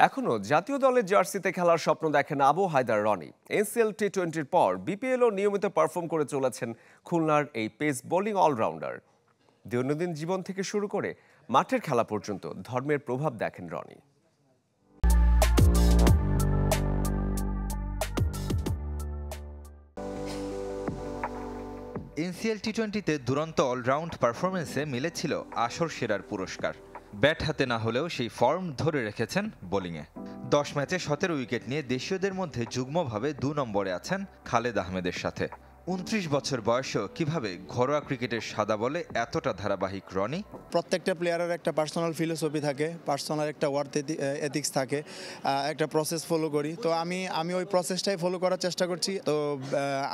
এখনো জাতীয় দলের জার্সিতে খেলার স্বপ্ন দেখেন আবু হায়দার রনি। এনসিএল টি-20-র পর বিপিএলও নিয়মিত পারফর্ম করে চলেছেন খুলনার এই পেস বোলিং অলরাউন্ডার। দৈনন্দিন জীবন থেকে শুরু করে মাঠের খেলা পর্যন্ত ধর্মের প্রভাব দেখেন রনি। এনসিএল টি-20তে দুরন্ত অলরাউন্ড পারফরমেন্সে মিলেছিল আসর সেরার পুরস্কার। ব্যাট হাতে না হলেও সেই ফর্ম ধরে রেখেছেন বোলিংয়ে। 10 ম্যাচে 17 উইকেট নিয়ে দেশীয়দের মধ্যে যুগ্মভাবে 2 নম্বরে আছেন খালেদ আহমেদের সাথে। 29 বছর বয়সেও কিভাবে ঘরোয়া ক্রিকেটের সাদা বলে এতটা ধারাবাহিক রনি? প্রত্যেকটা প্লেয়ারের একটা পার্সোনাল ফিলোসফি থাকে, পার্সোনাল একটা ওয়ার্ক এথিক্স থাকে, একটা প্রসেস ফলো করি। তো আমি ওই প্রসেসটাই ফলো করার চেষ্টা করছি। তো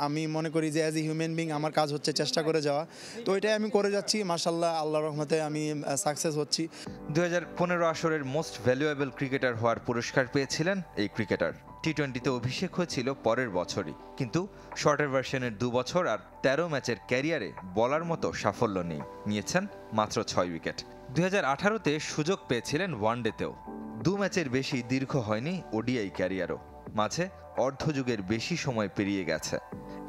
আমি মনে করি যে অ্যাজ এ হিউম্যান বিং আমার কাজ হচ্ছে চেষ্টা করে যাওয়া। তো এটাই আমি করে যাচ্ছি। মাশাআল্লাহ, আল্লাহর রহমতে আমি সাকসেস হচ্ছি। 2015 আসরের মোস্ট ভ্যালুয়েবল ক্রিকেটার হওয়ার পুরস্কার পেয়েছিলেন এই ক্রিকেটার। টি-20তে অভিষেক হয়েছিল পরের বছরই, কিন্তু শর্টের ভার্সনের 2 বছর আর 13 ম্যাচের ক্যারিয়ারে বলার মতো সাফল্য নেই। নিয়েছেন মাত্র 6 উইকেট। 2018তে সুযোগ পেয়েছিলেন ওয়ানডেতেও। 2 ম্যাচের বেশি দীর্ঘ হয়নি ওডিআই ক্যারিয়ারও। মাঝে অর্ধযুগের বেশি সময় পেরিয়ে গেছে।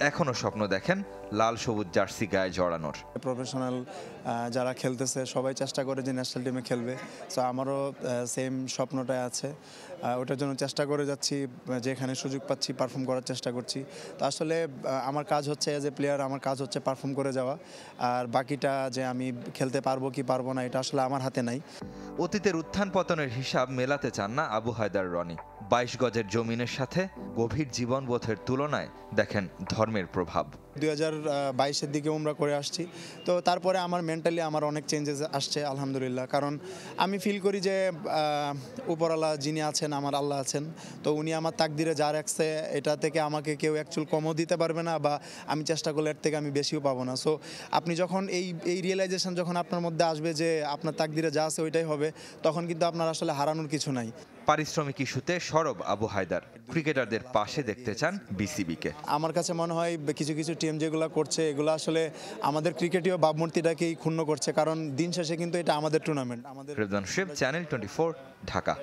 এখনও স্বপ্ন দেখেন লাল সবুজ জার্সি গায়ে জড়ানোর। প্রফেশনাল যারা খেলতেছে সবাই চেষ্টা করে যে ন্যাশনাল টিমে খেলবে। সো আমারও সেম স্বপ্নটাই আছে। ওটার জন্য চেষ্টা করে যাচ্ছি, যেখানে সুযোগ পাচ্ছি পারফর্ম করার চেষ্টা করছি। তো আসলে আমার কাজ হচ্ছে অ্যাজ এ প্লেয়ার, আমার কাজ হচ্ছে পারফর্ম করে যাওয়া। আর বাকিটা যে আমি খেলতে পারবো কি পারবো না এটা আসলে আমার হাতে নাই। অতীতের উত্থান পতনের হিসাব মেলাতে চান না আবু হায়দার রনি। 22 গজের জমিনের সাথে গভীর জীবনবোধের তুলনায় দেখেন ধর্মের প্রভাব। 2022-এর দিকে উমরা করে আসছি। তো তারপরে আমার মেন্টালি আমার অনেক চেঞ্জেস আসছে আলহামদুলিল্লাহ। কারণ আমি ফিল করি যে উপরওয়ালা যিনি আছেন, আমার আল্লাহ আছেন। তো উনি আমার তাকদিরে যা রাখছে এটা থেকে আমাকে কেউ অ্যাকচুয়াল কমও দিতে পারবে না, বা আমি চেষ্টা করলে এর থেকে আমি বেশিও পাবো না। সো আপনি যখন এই রিয়েলাইজেশন যখন আপনার মধ্যে আসবে যে আপনার তাকদিরে যা আছে ওইটাই হবে, তখন কিন্তু আপনার আসলে হারানোর কিছু নাই। পারিশ্রমিক ইস্যুতে সরব আবু হায়দার। ক্রিকেটারদের পাশে দেখতে চান বিসিবিকে। আমার কাছে মনে হয় কিছু কিছু টিম যেগুলো করছে এগুলো আসলে আমাদের ক্রিকেটীয় ভাবমূর্তিটাকেই ক্ষুণ্ণ করছে। কারণ দিন শেষে কিন্তু এটা আমাদের টুর্নামেন্ট। রেদওয়ান শিব, চ্যানেল 24, ঢাকা।